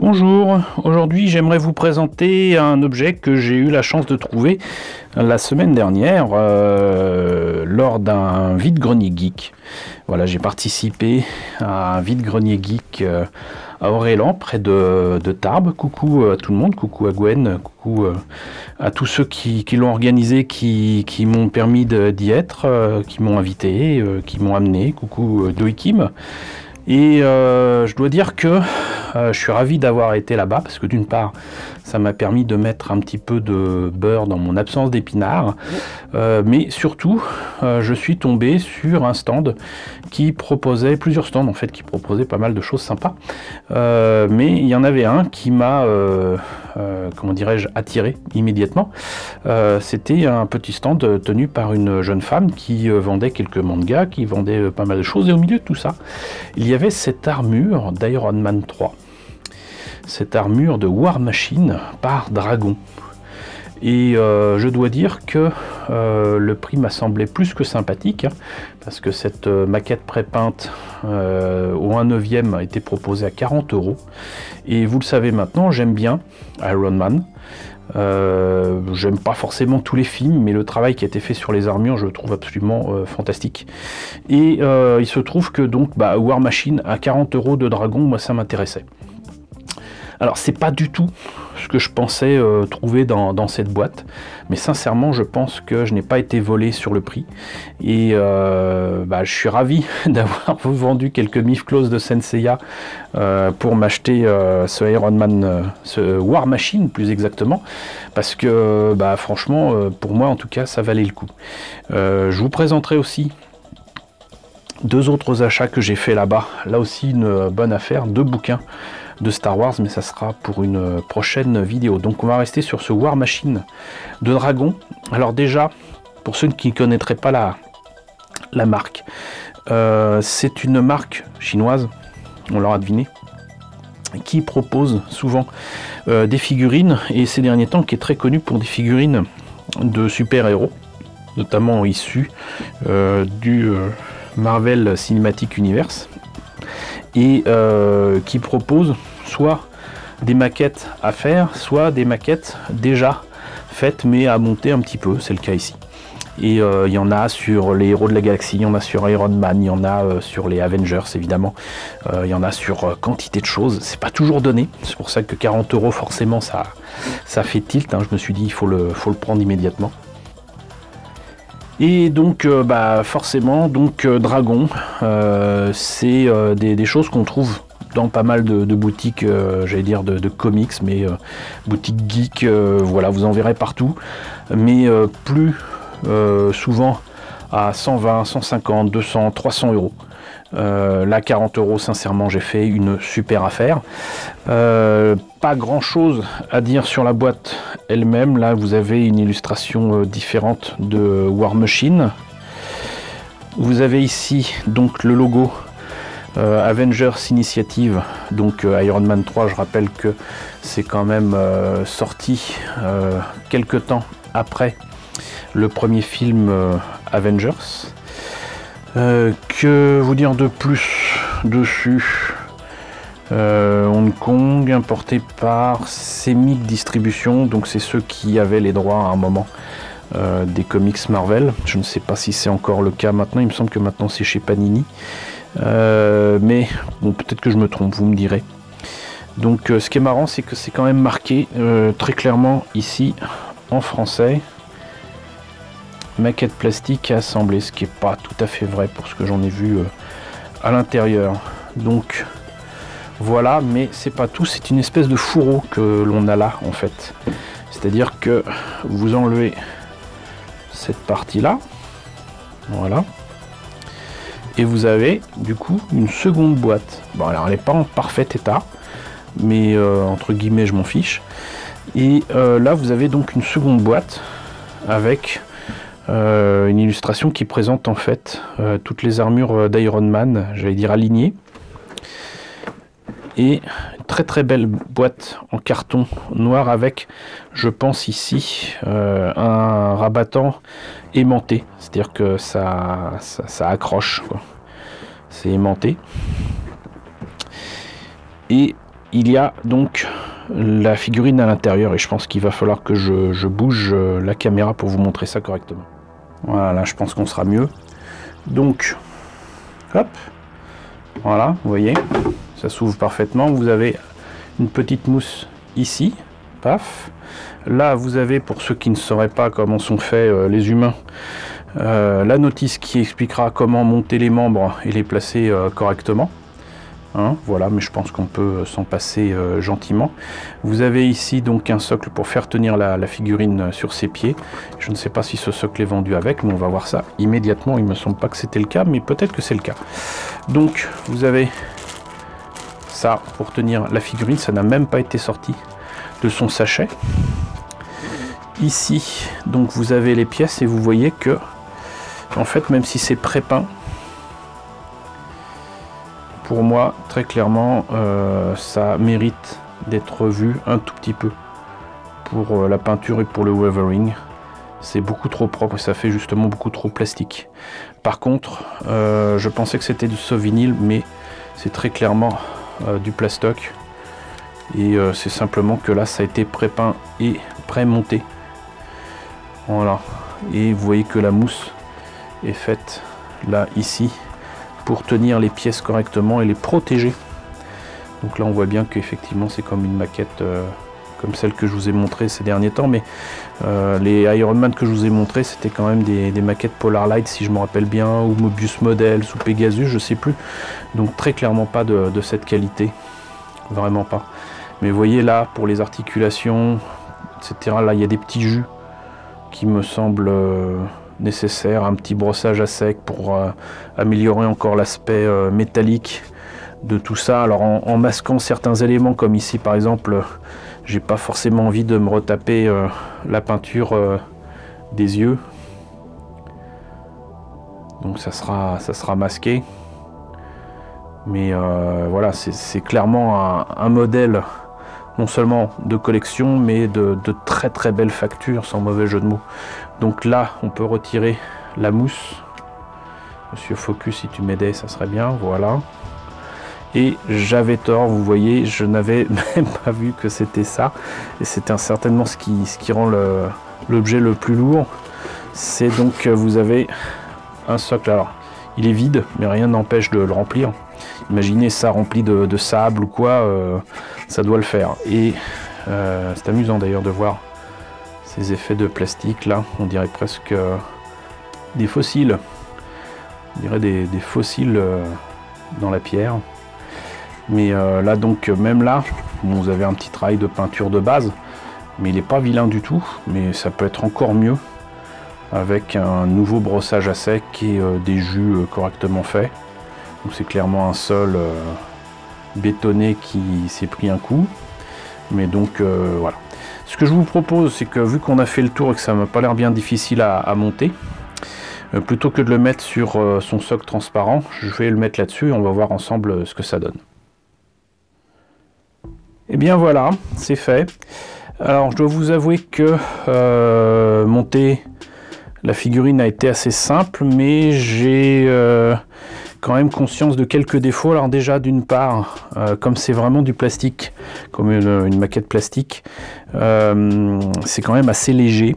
Bonjour, aujourd'hui j'aimerais vous présenter un objet que j'ai eu la chance de trouver la semaine dernière lors d'un vide-grenier geek. Voilà, j'ai participé à un vide-grenier geek à Aurélan, près de Tarbes. Coucou à tout le monde, coucou à Gwen, coucou à tous ceux qui l'ont organisé, qui m'ont permis d'y être, qui m'ont invité, qui m'ont amené. Coucou Doikim. Et je dois dire que je suis ravi d'avoir été là-bas parce que d'une part, ça m'a permis de mettre un petit peu de beurre dans mon absence d'épinards, mais surtout, je suis tombé sur un stand qui proposait, plusieurs stands en fait, qui proposaient pas mal de choses sympas, mais il y en avait un qui m'a, comment dirais-je, attiré immédiatement. C'était un petit stand tenu par une jeune femme qui vendait quelques mangas, qui vendait pas mal de choses, et au milieu de tout ça, il y avait cette armure d'Iron Man 3. Cette armure de War Machine par Dragon. Et je dois dire que le prix m'a semblé plus que sympathique, hein, parce que cette maquette prépeinte au 1/9 a été proposée à 40 €. Et vous le savez maintenant, j'aime bien Iron Man. J'aime pas forcément tous les films, mais le travail qui a été fait sur les armures, je le trouve absolument fantastique. Et il se trouve que donc War Machine à 40 € de Dragon, moi ça m'intéressait. Alors c'est pas du tout ce que je pensais trouver dans cette boîte, mais sincèrement je pense que je n'ai pas été volé sur le prix, et je suis ravi d'avoir vendu quelques mifclos de Senseiya pour m'acheter ce Iron Man, ce War Machine plus exactement, parce que franchement pour moi en tout cas ça valait le coup. Je vous présenterai aussi deux autres achats que j'ai fait là-bas, là aussi une bonne affaire, deux bouquins de Star Wars, mais ça sera pour une prochaine vidéo. Donc on va rester sur ce War Machine de Dragon. Alors déjà, pour ceux qui ne connaîtraient pas la marque, c'est une marque chinoise, on l'aura deviné, qui propose souvent des figurines, et ces derniers temps qui est très connu pour des figurines de super-héros, notamment issus du Marvel Cinematic Universe, et qui propose soit des maquettes à faire, soit des maquettes déjà faites mais à monter un petit peu, c'est le cas ici. Et il y en a sur les héros de la galaxie, il y en a sur Iron Man, il y en a sur les Avengers évidemment, il y en a sur quantité de choses, c'est pas toujours donné, c'est pour ça que 40 € forcément ça fait tilt, hein. Je me suis dit il faut le prendre immédiatement. Et donc forcément Dragon, c'est des choses qu'on trouve dans pas mal de boutiques, j'allais dire de comics, mais boutiques geek, voilà, vous en verrez partout, mais plus souvent à 120, 150, 200, 300 €. Là 40 € sincèrement j'ai fait une super affaire. Pas grand chose à dire sur la boîte elle-même. Là vous avez une illustration différente de War Machine. Vous avez ici donc le logo Avengers Initiative, donc Iron Man 3, je rappelle que c'est quand même sorti quelques temps après le premier film Avengers. Que vous dire de plus dessus? Hong Kong, importé par Semic Distribution, donc c'est ceux qui avaient les droits à un moment des comics Marvel. Je ne sais pas si c'est encore le cas maintenant, il me semble que maintenant c'est chez Panini, mais bon, peut-être que je me trompe, vous me direz. Donc ce qui est marrant, c'est que c'est quand même marqué très clairement ici en français, maquette plastique à assembler, ce qui n'est pas tout à fait vrai pour ce que j'en ai vu à l'intérieur. Donc voilà, mais c'est pas tout, c'est une espèce de fourreau que l'on a là en fait. C'est-à-dire que vous enlevez cette partie-là, voilà, et vous avez du coup une seconde boîte. Bon, alors elle n'est pas en parfait état, mais entre guillemets je m'en fiche. Et là vous avez donc une seconde boîte avec une illustration qui présente en fait toutes les armures d'Iron Man, j'allais dire alignées, et très très belle boîte en carton noir avec, je pense ici, un rabattant aimanté, c'est à dire que ça accroche, quoi. C'est aimanté, et il y a donc la figurine à l'intérieur et je pense qu'il va falloir que je bouge la caméra pour vous montrer ça correctement. Voilà, là je pense qu'on sera mieux. Donc, hop, voilà, vous voyez, ça s'ouvre parfaitement. Vous avez une petite mousse ici, paf. Là, vous avez, pour ceux qui ne sauraient pas comment sont faits les humains, la notice qui expliquera comment monter les membres et les placer correctement. Hein, voilà, mais je pense qu'on peut s'en passer gentiment. Vous avez ici donc un socle pour faire tenir la figurine sur ses pieds. Je ne sais pas si ce socle est vendu avec, mais on va voir ça immédiatement. Il me semble pas que c'était le cas, mais peut-être que c'est le cas. Donc vous avez ça pour tenir la figurine. Ça n'a même pas été sorti de son sachet. Ici, donc vous avez les pièces et vous voyez que, en fait, même si c'est pré-peint, pour moi, très clairement, ça mérite d'être vu un tout petit peu pour la peinture et pour le weathering. C'est beaucoup trop propre et ça fait justement beaucoup trop plastique. Par contre, je pensais que c'était du soft-vinyl, mais c'est très clairement du plastoc. Et c'est simplement que là, ça a été pré-peint et pré-monté. Voilà. Et vous voyez que la mousse est faite là, ici, pour tenir les pièces correctement et les protéger. Donc là on voit bien qu'effectivement c'est comme une maquette comme celle que je vous ai montré ces derniers temps, mais les Ironman que je vous ai montré c'était quand même des maquettes Polarlight si je me rappelle bien, ou Mobius Models ou Pegasus, je sais plus. Donc très clairement pas de cette qualité, vraiment pas. Mais vous voyez là pour les articulations etc, là il y a des petits jus qui me semblent nécessaire, un petit brossage à sec pour améliorer encore l'aspect métallique de tout ça. Alors en masquant certains éléments comme ici par exemple, j'ai pas forcément envie de me retaper la peinture des yeux, donc ça sera masqué, mais voilà, c'est clairement un modèle non seulement de collection mais de très très belle facture, sans mauvais jeu de mots. Donc là on peut retirer la mousse. Monsieur Focus, si tu m'aidais ça serait bien, voilà. Et j'avais tort, vous voyez, je n'avais même pas vu que c'était ça, et c'était certainement ce qui rend l'objet le plus lourd. C'est donc vous avez un socle, alors il est vide mais rien n'empêche de le remplir. Imaginez ça rempli de sable ou quoi, ça doit le faire. Et c'est amusant d'ailleurs de voir ces effets de plastique là, on dirait presque des fossiles, on dirait des fossiles dans la pierre. Mais là donc même là, bon, vous avez un petit travail de peinture de base, mais il n'est pas vilain du tout, mais ça peut être encore mieux avec un nouveau brossage à sec et des jus correctement faits. Donc c'est clairement un sol bétonné qui s'est pris un coup, mais donc voilà. Ce que je vous propose, c'est que vu qu'on a fait le tour et que ça m'a pas l'air bien difficile à monter, plutôt que de le mettre sur son socle transparent, je vais le mettre là-dessus et on va voir ensemble ce que ça donne. Et bien voilà, c'est fait. Alors je dois vous avouer que monter la figurine a été assez simple, mais j'ai quand même conscience de quelques défauts. Alors déjà d'une part, comme c'est vraiment du plastique, comme une maquette plastique, c'est quand même assez léger.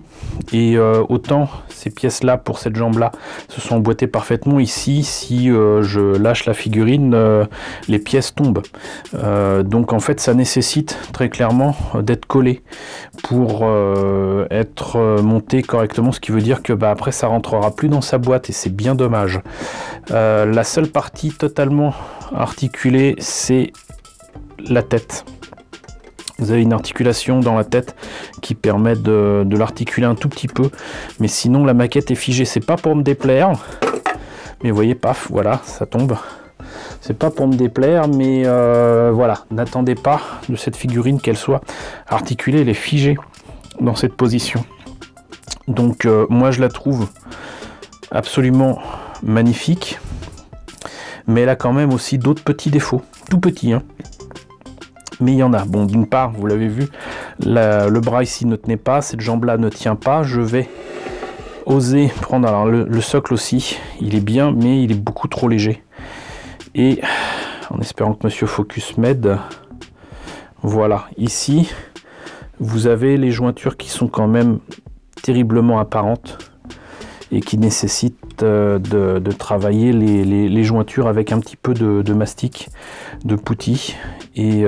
Et autant ces pièces là pour cette jambe là se sont emboîtées parfaitement, ici si je lâche la figurine, les pièces tombent. Donc en fait ça nécessite très clairement d'être collé pour être monté correctement, ce qui veut dire que après ça rentrera plus dans sa boîte et c'est bien dommage. La seule partie totalement articulée, c'est la tête. Vous avez une articulation dans la tête qui permet de l'articuler un tout petit peu, mais sinon la maquette est figée. C'est pas pour me déplaire, mais vous voyez, paf, voilà, ça tombe. C'est pas pour me déplaire, mais voilà, n'attendez pas de cette figurine qu'elle soit articulée, elle est figée dans cette position. Donc moi je la trouve absolument magnifique, mais elle a quand même aussi d'autres petits défauts, tout petits, hein. Mais il y en a. Bon, d'une part, vous l'avez vu, le bras ici ne tenait pas, cette jambe-là ne tient pas. Je vais oser prendre, alors le socle aussi, il est bien, mais il est beaucoup trop léger. Et en espérant que Monsieur Focus m'aide, Voilà, ici, vous avez les jointures qui sont quand même terriblement apparentes et qui nécessitent de travailler les jointures avec un petit peu de mastic, de putty. Et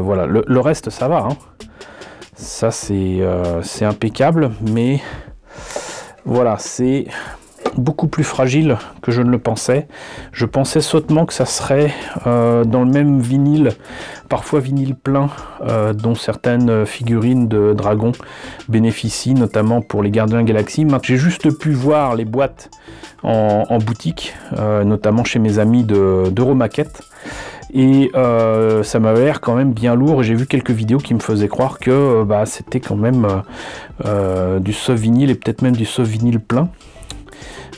voilà, le reste, ça va, hein. Ça, c'est impeccable, mais voilà, c'est beaucoup plus fragile que je ne le pensais. Je pensais sottement que ça serait dans le même vinyle, parfois vinyle plein, dont certaines figurines de dragons bénéficient, notamment pour les Gardiens de la Galaxie. J'ai juste pu voir les boîtes en boutique, notamment chez mes amis d'Euromaquette. Et ça m'avait l'air quand même bien lourd. J'ai vu quelques vidéos qui me faisaient croire que c'était quand même du soft vinyle et peut-être même du soft vinyle plein.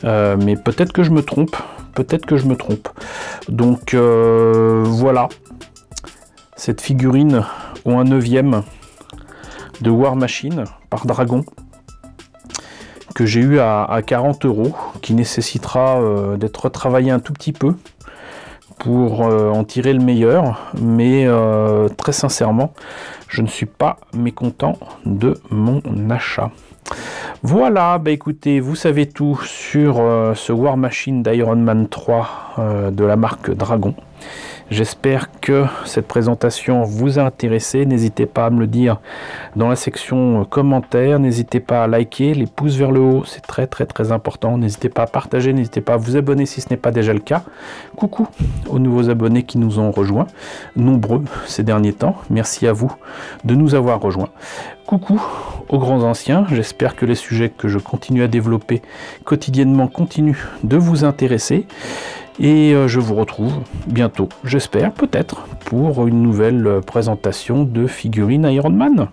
Mais peut-être que je me trompe. Peut-être que je me trompe. Donc voilà. Cette figurine au 1/9 de War Machine par Dragon, que j'ai eu à 40 €, qui nécessitera d'être retravaillé un tout petit peu pour en tirer le meilleur, mais très sincèrement, je ne suis pas mécontent de mon achat. Voilà, bah écoutez, vous savez tout sur ce War Machine d'Iron Man 3 de la marque Dragon. J'espère que cette présentation vous a intéressé. N'hésitez pas à me le dire dans la section commentaires. N'hésitez pas à liker, les pouces vers le haut, c'est très important. N'hésitez pas à partager, n'hésitez pas à vous abonner si ce n'est pas déjà le cas. Coucou aux nouveaux abonnés qui nous ont rejoints, nombreux ces derniers temps. Merci à vous de nous avoir rejoints. Coucou aux grands anciens, j'espère que les sujets que je continue à développer quotidiennement continuent de vous intéresser. Et je vous retrouve bientôt, j'espère, peut-être, pour une nouvelle présentation de figurines Iron Man.